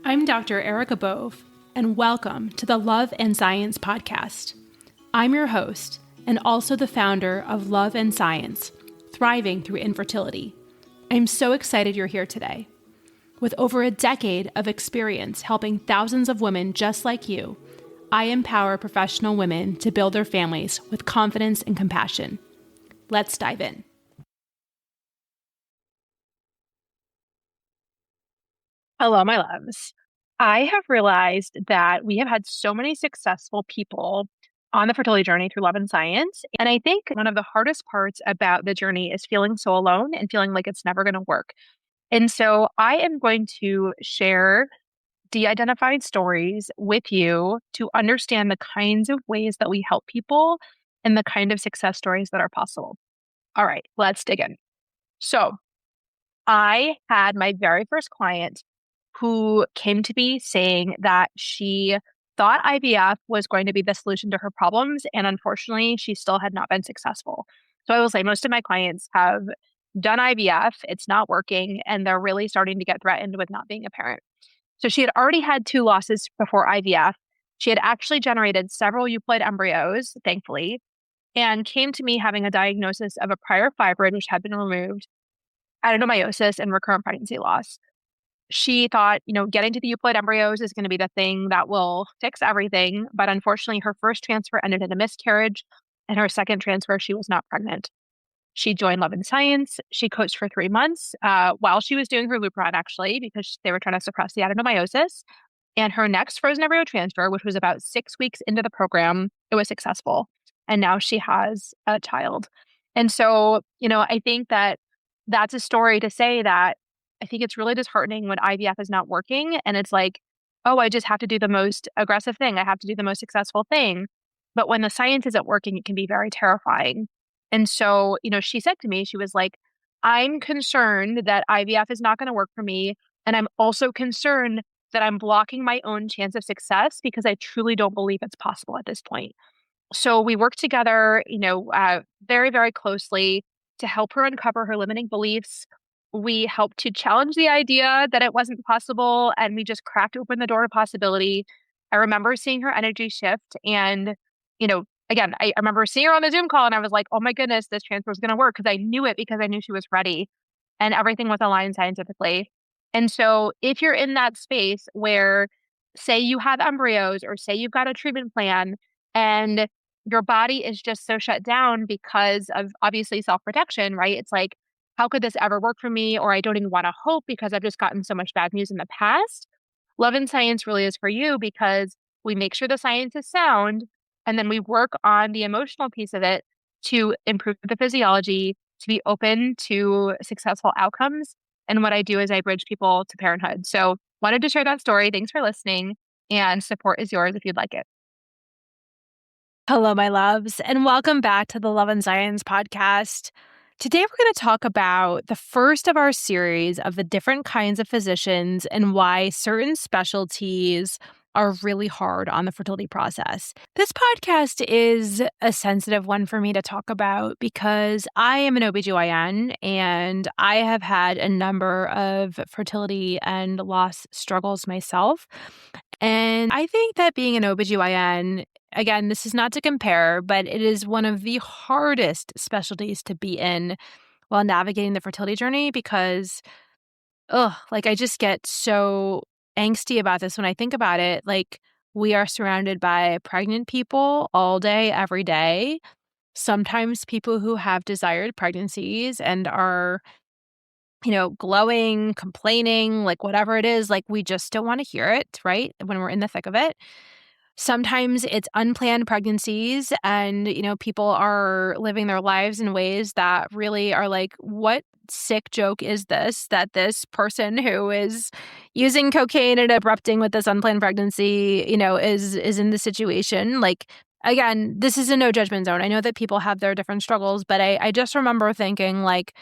I'm Dr. Erica Bove, and welcome to the Love and Science podcast. I'm your host, and also the founder of Love and Science, Thriving Through Infertility. I'm so excited you're here today. With over a decade of experience helping thousands of women just like you, I empower professional women to build their families with confidence and compassion. Let's dive in. Hello, my loves. I have realized that we have had so many successful people on the fertility journey through Love and Science. And I think one of the hardest parts about the journey is feeling so alone and feeling like it's never going to work. And so I am going to share de-identified stories with you to understand the kinds of ways that we help people and the kind of success stories that are possible. All right, let's dig in. So I had my very first client who came to me saying that she thought IVF was going to be the solution to her problems. And unfortunately, she still had not been successful. So I will say most of my clients have done IVF, it's not working, and they're really starting to get threatened with not being a parent. So she had already had 2 losses before IVF. She had actually generated several euploid embryos, thankfully, and came to me having a diagnosis of a prior fibroid, which had been removed, adenomyosis, and recurrent pregnancy loss. She thought, getting to the euploid embryos is going to be the thing that will fix everything. But unfortunately, her first transfer ended in a miscarriage, and her second transfer, she was not pregnant. She joined Love and Science. She coached for 3 months while she was doing her Lupron, actually, because they were trying to suppress the adenomyosis. And her next frozen embryo transfer, which was about 6 weeks into the program, it was successful. And now she has a child. And so, I think that that's a story to say that I think it's really disheartening when IVF is not working. And it's like, oh, I just have to do the most aggressive thing. I have to do the most successful thing. But when the science isn't working, it can be very terrifying. And so, she said to me, she was like, I'm concerned that IVF is not going to work for me. And I'm also concerned that I'm blocking my own chance of success because I truly don't believe it's possible at this point. So we worked together, very, very closely to help her uncover her limiting beliefs. We helped to challenge the idea that it wasn't possible, and we just cracked open the door to possibility. I remember seeing her energy shift, and, again, I remember seeing her on the Zoom call, and I was like, oh my goodness, this transfer is going to work, because I knew it, because I knew she was ready, and everything was aligned scientifically. And so if you're in that space where, say you have embryos, or say you've got a treatment plan, and your body is just so shut down because of obviously self-protection, right? It's like, how could this ever work for me? Or I don't even want to hope because I've just gotten so much bad news in the past. Love and Science really is for you because we make sure the science is sound, and then we work on the emotional piece of it to improve the physiology, to be open to successful outcomes. And what I do is I bridge people to parenthood. So wanted to share that story. Thanks for listening, and support is yours if you'd like it. Hello, my loves, and welcome back to the Love and Science podcast. Today, we're going to talk about the first of our series of the different kinds of physicians and why certain specialties are really hard on the fertility process. This podcast is a sensitive one for me to talk about because I am an OBGYN and I have had a number of fertility and loss struggles myself. And I think that being an OBGYN, again, this is not to compare, but it is one of the hardest specialties to be in while navigating the fertility journey because, I just get so angsty about this when I think about it. Like, we are surrounded by pregnant people all day, every day. Sometimes people who have desired pregnancies and are, glowing, complaining, like whatever it is, like we just don't want to hear it, right? When we're in the thick of it. Sometimes it's unplanned pregnancies and, people are living their lives in ways that really are like, what sick joke is this, that this person who is using cocaine and erupting with this unplanned pregnancy, is in the situation. Like, again, this is a no judgment zone. I know that people have their different struggles, but I just remember thinking like,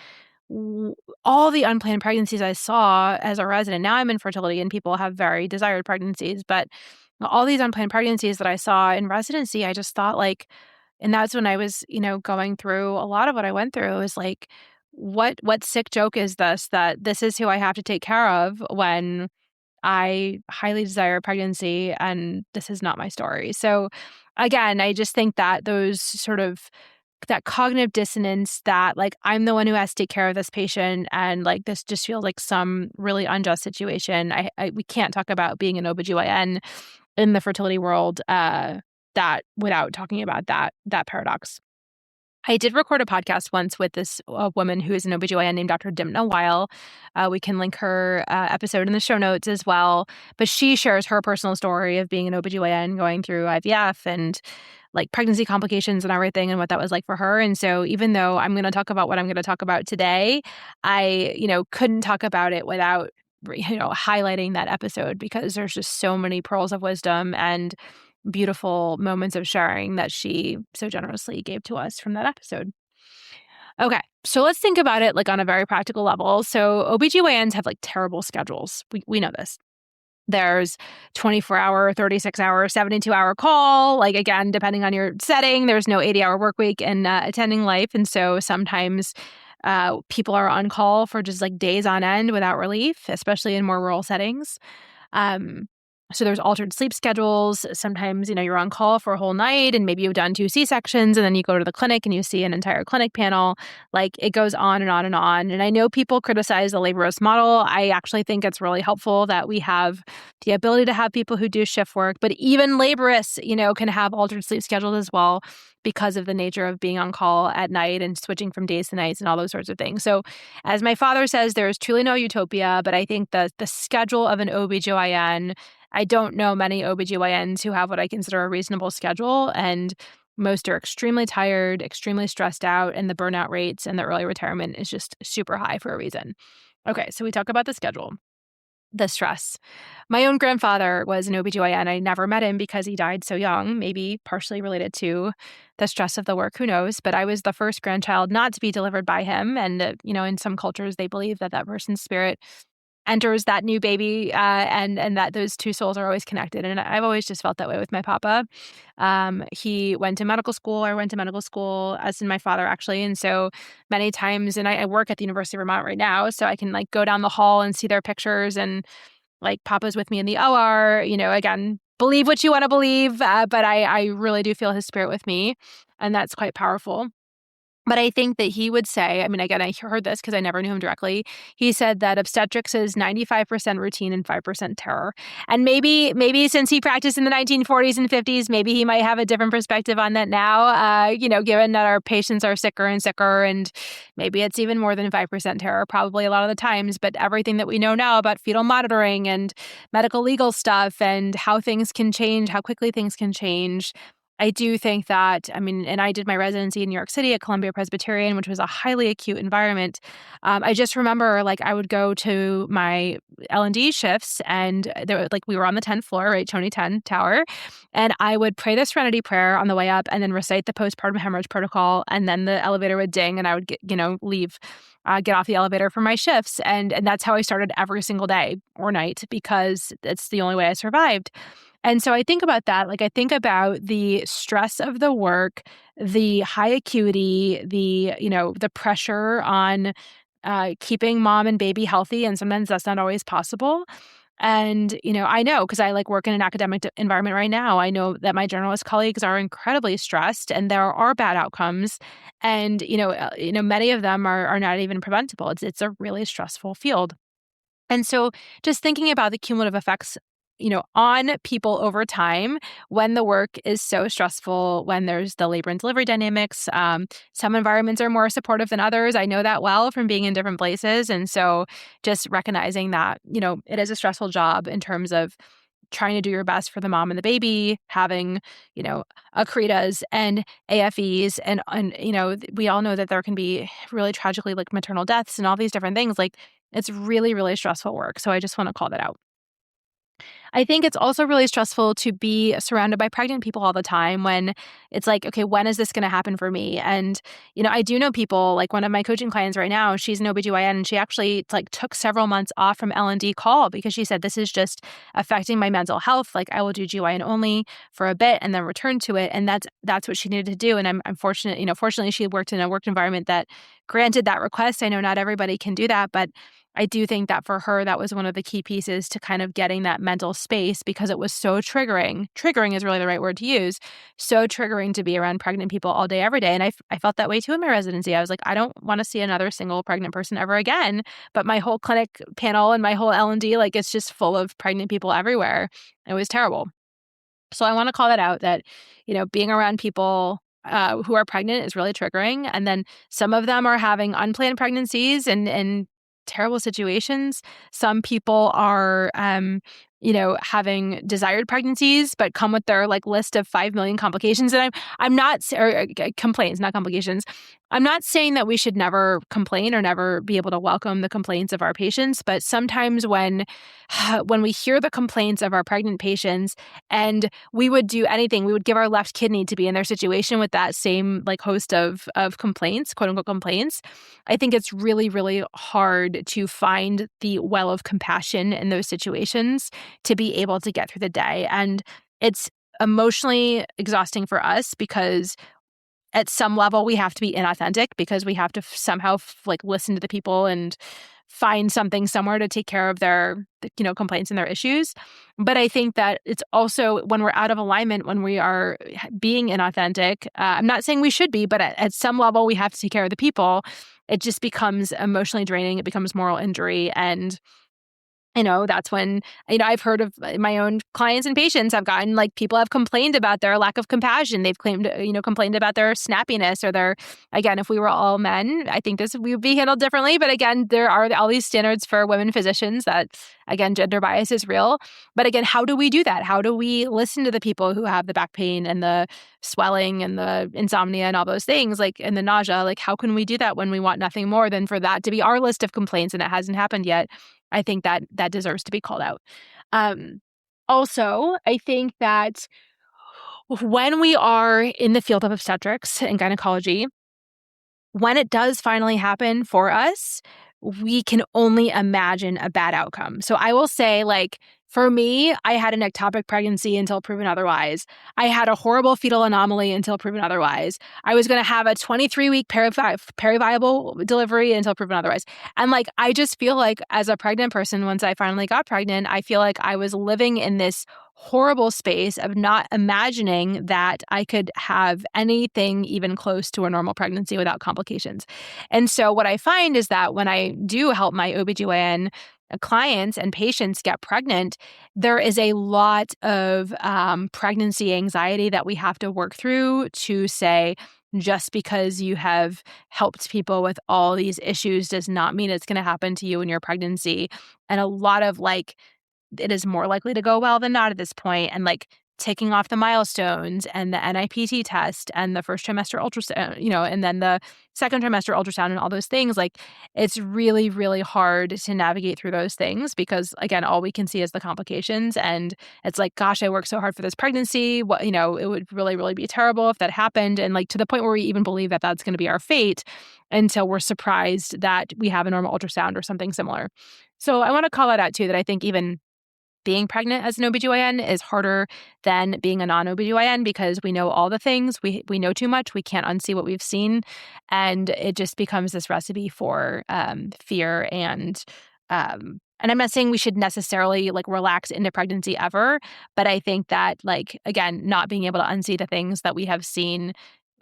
all the unplanned pregnancies I saw as a resident, now I'm in fertility and people have very desired pregnancies, but all these unplanned pregnancies that I saw in residency, I just thought like, and that's when I was, going through a lot of what I went through is like, what sick joke is this, that this is who I have to take care of when I highly desire pregnancy and this is not my story. So again, I just think that those sort of that cognitive dissonance that like I'm the one who has to take care of this patient and like this just feels like some really unjust situation. We can't talk about being an OBGYN in the fertility world that without talking about that paradox. I did record a podcast once with this woman who is an OBGYN named Dr. Dimna Weil. We can link her episode in the show notes as well. But she shares her personal story of being an OBGYN going through IVF and like pregnancy complications and everything and what that was like for her. And so even though I'm going to talk about what I'm going to talk about today, I, couldn't talk about it without, highlighting that episode because there's just so many pearls of wisdom and beautiful moments of sharing that she so generously gave to us from that episode. Okay, so let's think about it like on a very practical level. So OBGYNs have like terrible schedules. We know this. There's 24-hour, 36-hour, 72-hour call. Like again, depending on your setting, there's no 80-hour work week in attending life. And so sometimes people are on call for just like days on end without relief, especially in more rural settings. So there's altered sleep schedules. Sometimes, you're on call for a whole night and maybe you've done 2 C-sections and then you go to the clinic and you see an entire clinic panel. Like it goes on and on and on. And I know people criticize the laborist model. I actually think it's really helpful that we have the ability to have people who do shift work, but even laborists, can have altered sleep schedules as well because of the nature of being on call at night and switching from days to nights and all those sorts of things. So as my father says, there is truly no utopia, but I think the schedule of an OBGYN, I don't know many OBGYNs who have what I consider a reasonable schedule, and most are extremely tired, extremely stressed out, and the burnout rates and the early retirement is just super high for a reason. Okay, so we talk about the schedule. The stress. My own grandfather was an OBGYN. I never met him because he died so young, maybe partially related to the stress of the work, who knows? But I was the first grandchild not to be delivered by him. And, in some cultures, they believe that person's spirit enters that new baby and that those two souls are always connected. And I've always just felt that way with my papa. He went to medical school. I went to medical school, as did my father, actually. And so many times, and I work at the University of Vermont right now, so I can like go down the hall and see their pictures and like papa's with me in the OR, again, believe what you want to believe. But I really do feel his spirit with me. And that's quite powerful. But I think that he would say, again, I heard this because I never knew him directly. He said that obstetrics is 95% routine and 5% terror. And maybe since he practiced in the 1940s and 50s, maybe he might have a different perspective on that now, given that our patients are sicker and sicker. And maybe it's even more than 5% terror, probably a lot of the times. But everything that we know now about fetal monitoring and medical legal stuff and how things can change, how quickly things can change, I do think that, and I did my residency in New York City at Columbia Presbyterian, which was a highly acute environment. I just remember, I would go to my L&D shifts, and we were on the 10th floor, right, Choney 10 Tower, and I would pray the Serenity Prayer on the way up, and then recite the postpartum hemorrhage protocol, and then the elevator would ding, and I would leave. Get off the elevator for my shifts, and that's how I started every single day or night because it's the only way I survived. And so I think about that. I think about the stress of the work, the high acuity, the pressure on keeping mom and baby healthy. And sometimes that's not always possible. And, I know because I work in an academic environment right now. I know that my journalist colleagues are incredibly stressed and there are bad outcomes. And, many of them are not even preventable. It's a really stressful field. And so just thinking about the cumulative effects on people over time when the work is so stressful, when there's the labor and delivery dynamics. Some environments are more supportive than others. I know that well from being in different places. And so just recognizing that, it is a stressful job in terms of trying to do your best for the mom and the baby, having, ACRETAs and AFEs. And, we all know that there can be really tragically maternal deaths and all these different things. It's really, really stressful work. So I just want to call that out. I think it's also really stressful to be surrounded by pregnant people all the time when it's okay, when is this going to happen for me? And, I do know people, one of my coaching clients right now, she's an OBGYN and she actually took several months off from L&D call because she said, this is just affecting my mental health. I will do GYN only for a bit and then return to it. And that's what she needed to do. And I'm fortunate, fortunately she worked in a work environment that granted that request. I know not everybody can do that, but I do think that for her, that was one of the key pieces to kind of getting that mental space, because it was so triggering. Triggering is really the right word to use. So triggering to be around pregnant people all day, every day. And I felt that way too in my residency. I was like, I don't want to see another single pregnant person ever again. But my whole clinic panel and my whole L&D, like it's just full of pregnant people everywhere. It was terrible. So I want to call that out, that, being around people who are pregnant is really triggering. And then some of them are having unplanned pregnancies and terrible situations. Some people are, having desired pregnancies, but come with their list of 5 million complications. And I'm not, or complaints, not complications. I'm not saying that we should never complain or never be able to welcome the complaints of our patients, but sometimes when we hear the complaints of our pregnant patients, and we would do anything, we would give our left kidney to be in their situation with that same host of complaints, quote unquote complaints. I think it's really, really hard to find the well of compassion in those situations to be able to get through the day. And it's emotionally exhausting for us, because at some level we have to be inauthentic, because we have to somehow listen to the people and find something somewhere to take care of their complaints and their issues. But I think that it's also when we're out of alignment, when we are being inauthentic, I'm not saying we should be, but at some level we have to take care of the people. It just becomes emotionally draining. It becomes moral injury. And that's when, I've heard of my own clients and patients have gotten people have complained about their lack of compassion. They've complained about their snappiness or their, again, if we were all men, I think we would be handled differently. But again, there are all these standards for women physicians that, again, gender bias is real. But again, how do we do that? How do we listen to the people who have the back pain and the swelling and the insomnia and all those things, and the nausea? How can we do that when we want nothing more than for that to be our list of complaints and it hasn't happened yet? I think that deserves to be called out. Also, I think that when we are in the field of obstetrics and gynecology, when it does finally happen for us, we can only imagine a bad outcome. So I will say, for me, I had an ectopic pregnancy until proven otherwise. I had a horrible fetal anomaly until proven otherwise. I was going to have a 23-week periviable delivery until proven otherwise. And I just feel like as a pregnant person, once I finally got pregnant, I feel like I was living in this horrible space of not imagining that I could have anything even close to a normal pregnancy without complications. And so what I find is that when I do help my OBGYN clients and patients get pregnant, there is a lot of pregnancy anxiety that we have to work through to say, just because you have helped people with all these issues does not mean it's going to happen to you in your pregnancy. And a lot of it is more likely to go well than not at this point. And ticking off the milestones and the NIPT test and the first trimester ultrasound, and then the second trimester ultrasound and all those things, it's really, really hard to navigate through those things, because again, all we can see is the complications. And it's gosh, I worked so hard for this pregnancy. What, it would really, really be terrible if that happened. And to the point where we even believe that that's going to be our fate until we're surprised that we have a normal ultrasound or something similar. So I want to call that out too, that I think even being pregnant as an OBGYN is harder than being a non-OBGYN, because we know all the things. We know too much. We can't unsee what we've seen. And it just becomes this recipe for fear. And I'm not saying we should necessarily relax into pregnancy ever, but I think that again, not being able to unsee the things that we have seen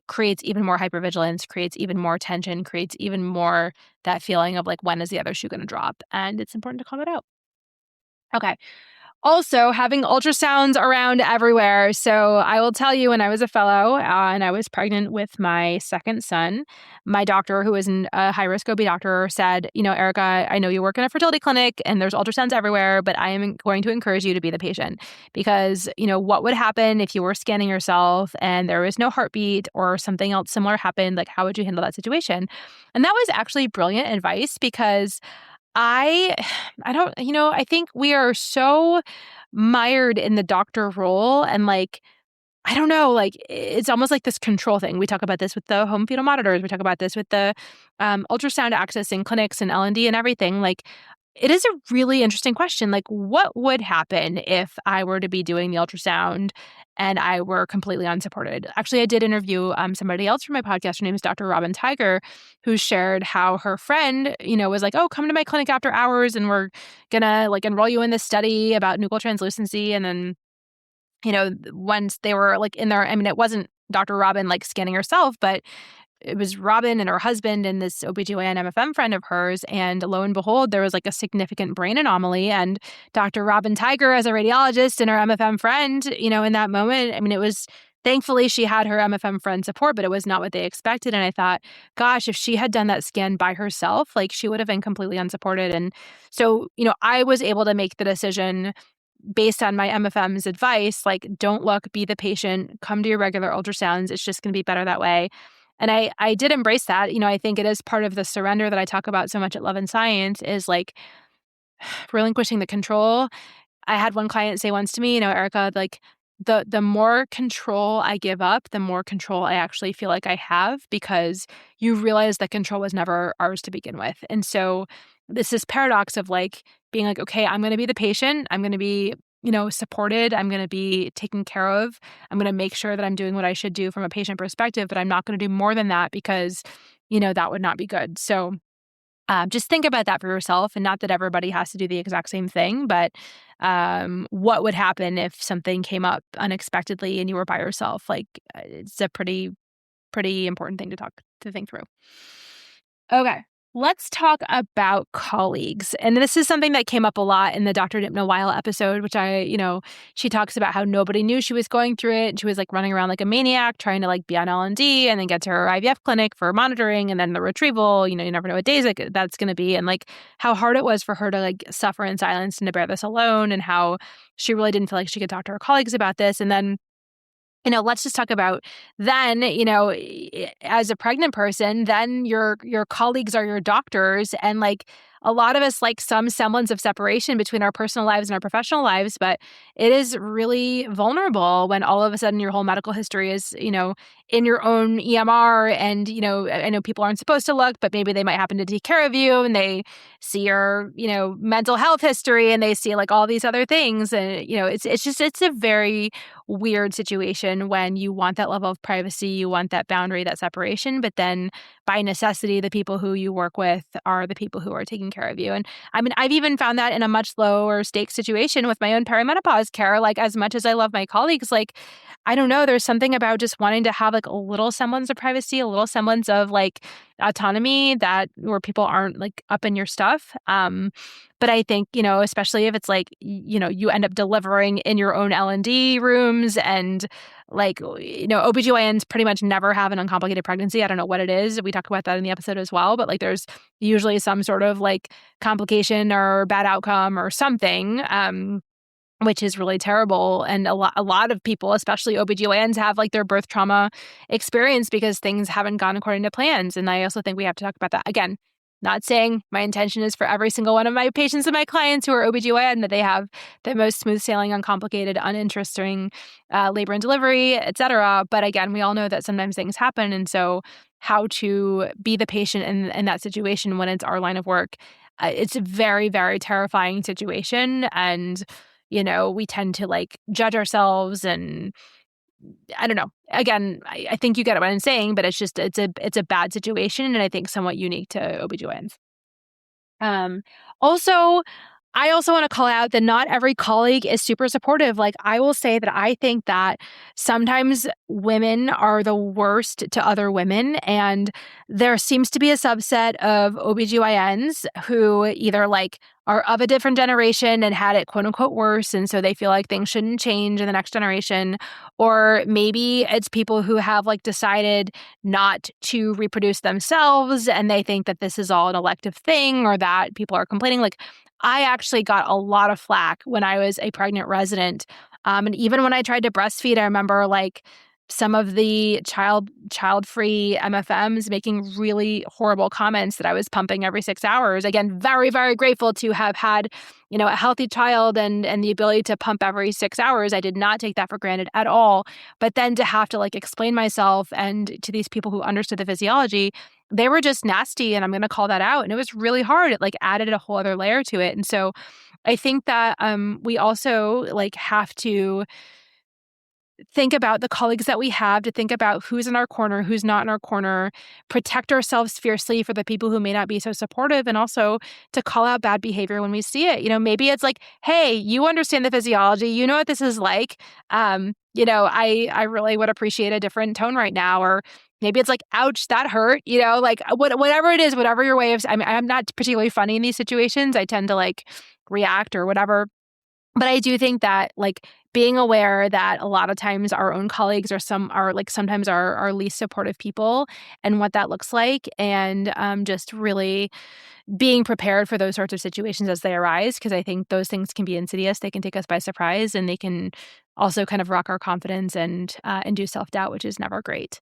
creates even more hypervigilance, creates even more tension, creates even more that feeling of when is the other shoe going to drop? And it's important to call it out. Okay. Also, having ultrasounds around everywhere. So I will tell you, when I was a fellow and I was pregnant with my second son, my doctor, who is a high-risk OB doctor, said, Erica, I know you work in a fertility clinic and there's ultrasounds everywhere, but I am going to encourage you to be the patient, because, what would happen if you were scanning yourself and there was no heartbeat or something else similar happened? How would you handle that situation? And that was actually brilliant advice, because I don't, I think we are so mired in the doctor role, and I don't know, it's almost this control thing. We talk about this with the home fetal monitors. We talk about this with the ultrasound access in clinics and L&D and everything. it is a really interesting question. Like, what would happen if I were to be doing the ultrasound and I were completely unsupported? Actually, I did interview somebody else from my podcast. Her name is Dr. Robin Tiger, who shared how her friend, was like, "Oh, come to my clinic after hours, and we're gonna like enroll you in this study about nuchal translucency." And then, once they were like in there, I mean, it wasn't Dr. Robin like scanning herself, but it was Robin and her husband and this OBGYN MFM friend of hers. And lo and behold, there was like a significant brain anomaly. And Dr. Robin Tiger, as a radiologist, and her MFM friend, in that moment, I mean, it was thankfully she had her MFM friend support, but it was not what they expected. And I thought, gosh, if she had done that scan by herself, like she would have been completely unsupported. And so, I was able to make the decision based on my MFM's advice, like, don't look, be the patient, come to your regular ultrasounds. It's just going to be better that way. And I did embrace that. I think it is part of the surrender that I talk about so much at Love and Science is like relinquishing the control. I had one client say once to me, Erica, like the more control I give up, the more control I actually feel like I have, because you realize that control was never ours to begin with. And so this paradox of like being like, okay, I'm going to be the patient. I'm going to be, supported. I'm going to be taken care of. I'm going to make sure that I'm doing what I should do from a patient perspective, but I'm not going to do more than that because, that would not be good. So just think about that for yourself, and not that everybody has to do the exact same thing, but what would happen if something came up unexpectedly and you were by yourself? Like, it's a pretty important thing to think through. Okay. Let's talk about colleagues. And this is something that came up a lot in the Dr. Dipna Weil episode, which she talks about how nobody knew she was going through it. And she was like running around like a maniac, trying to like be on L&D and then get to her IVF clinic for monitoring and then the retrieval. You never know what days that's going to be. And like how hard it was for her to like suffer in silence and to bear this alone, and how she really didn't feel like she could talk to her colleagues about this. And then let's just talk about then, as a pregnant person, then your colleagues are your doctors. And like a lot of us like some semblance of separation between our personal lives and our professional lives, but it is really vulnerable when all of a sudden your whole medical history is, in your own EMR. And, I know people aren't supposed to look, but maybe they might happen to take care of you and they see your, mental health history and they see like all these other things. And, it's a very weird situation when you want that level of privacy, you want that boundary, that separation, but then by necessity, the people who you work with are the people who are taking care of you. And I mean, I've even found that in a much lower stakes situation with my own perimenopause care. Like, as much as I love my colleagues, like, I don't know, there's something about just wanting to have like a little semblance of privacy, a little semblance of like autonomy where people aren't like up in your stuff. But I think, especially if it's like, you end up delivering in your own L&D rooms, and like, OBGYNs pretty much never have an uncomplicated pregnancy. I don't know what it is. We talk about that in the episode as well, but like there's usually some sort of like complication or bad outcome or something, which is really terrible. And a lot of people, especially OBGYNs, have like their birth trauma experience because things haven't gone according to plans. And I also think we have to talk about that. Again, not saying my intention is for every single one of my patients and my clients who are OBGYN that they have the most smooth sailing, uncomplicated, uninteresting labor and delivery, et cetera. But again, we all know that sometimes things happen. And so how to be the patient in that situation when it's our line of work, it's a very, very terrifying situation. And we tend to like judge ourselves, and I don't know. Again, I think you get what I'm saying, but it's a bad situation, and I think somewhat unique to OBGYNs. Also, I also want to call out that not every colleague is super supportive. Like, I will say that I think that sometimes women are the worst to other women. And there seems to be a subset of OBGYNs who either like are of a different generation and had it quote unquote worse. And so they feel like things shouldn't change in the next generation. Or maybe it's people who have like decided not to reproduce themselves and they think that this is all an elective thing, or that people are complaining. Like, I actually got a lot of flack when I was a pregnant resident. And even when I tried to breastfeed, I remember like some of the child-free MFMs making really horrible comments that I was pumping every 6 hours. Again, very, very grateful to have had, a healthy child and the ability to pump every 6 hours. I did not take that for granted at all. But then to have to like explain myself and to these people who understood the physiology, they were just nasty, and I'm going to call that out. And it was really hard. It like added a whole other layer to it. And so I think that we also like have to think about the colleagues that we have, to think about who's in our corner, who's not in our corner, protect ourselves fiercely for the people who may not be so supportive, and also to call out bad behavior when we see it. Maybe it's like, hey, you understand the physiology, you know what this is like. I really would appreciate a different tone right now. Or maybe it's like, ouch, that hurt, like whatever it is, whatever your way of, I'm not particularly funny in these situations. I tend to like react or whatever. But I do think that like being aware that a lot of times our own colleagues are sometimes our least supportive people, and what that looks like, and just really being prepared for those sorts of situations as they arise, because I think those things can be insidious. They can take us by surprise, and they can also kind of rock our confidence and induce self-doubt, which is never great.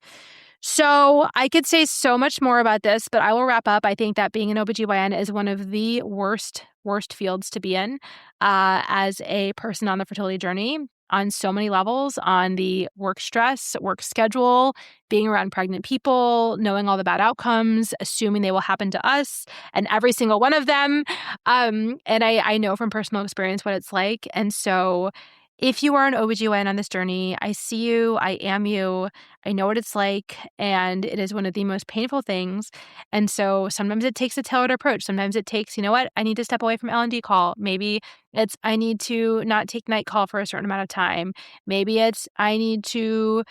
So I could say so much more about this, but I will wrap up. I think that being an OBGYN is one of the worst fields to be in as a person on the fertility journey, on so many levels, on the work stress, work schedule, being around pregnant people, knowing all the bad outcomes, assuming they will happen to us and every single one of them. And I know from personal experience what it's like. And so if you are an OBGYN on this journey, I see you, I am you, I know what it's like, and it is one of the most painful things. And so sometimes it takes a tailored approach. Sometimes it takes, I need to step away from L&D call. Maybe it's I need to not take night call for a certain amount of time. Maybe it's I need to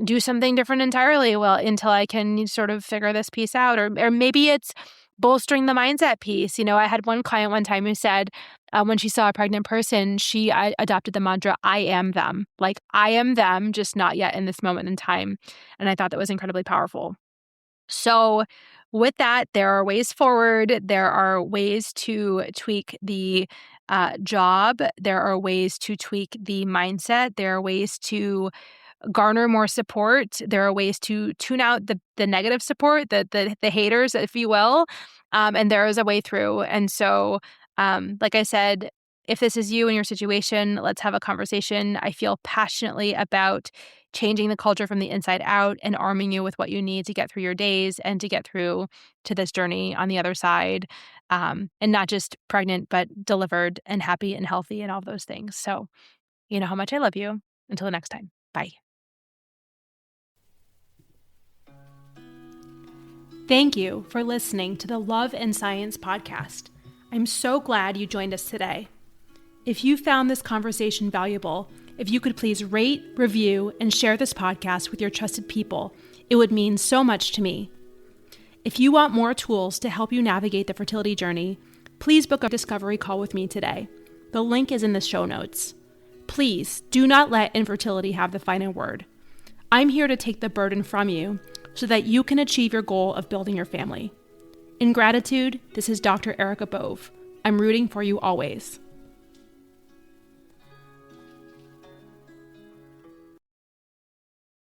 do something different entirely until I can sort of figure this piece out. Or maybe it's bolstering the mindset piece. I had one client one time who said when she saw a pregnant person, she adopted the mantra, I am them. Like, I am them, just not yet in this moment in time. And I thought that was incredibly powerful. So with that, there are ways forward. There are ways to tweak the job. There are ways to tweak the mindset. There are ways to garner more support. There are ways to tune out the negative support, the haters, if you will. And there is a way through. And so, like I said, if this is you and your situation, let's have a conversation. I feel passionately about changing the culture from the inside out and arming you with what you need to get through your days and to get through to this journey on the other side. And not just pregnant, but delivered and happy and healthy and all of those things. So you know how much I love you. Until the next time. Bye. Thank you for listening to the Love and Science podcast. I'm so glad you joined us today. If you found this conversation valuable, if you could please rate, review, and share this podcast with your trusted people, it would mean so much to me. If you want more tools to help you navigate the fertility journey, please book a discovery call with me today. The link is in the show notes. Please do not let infertility have the final word. I'm here to take the burden from you so that you can achieve your goal of building your family. In gratitude, this is Dr. Erica Bove. I'm rooting for you always.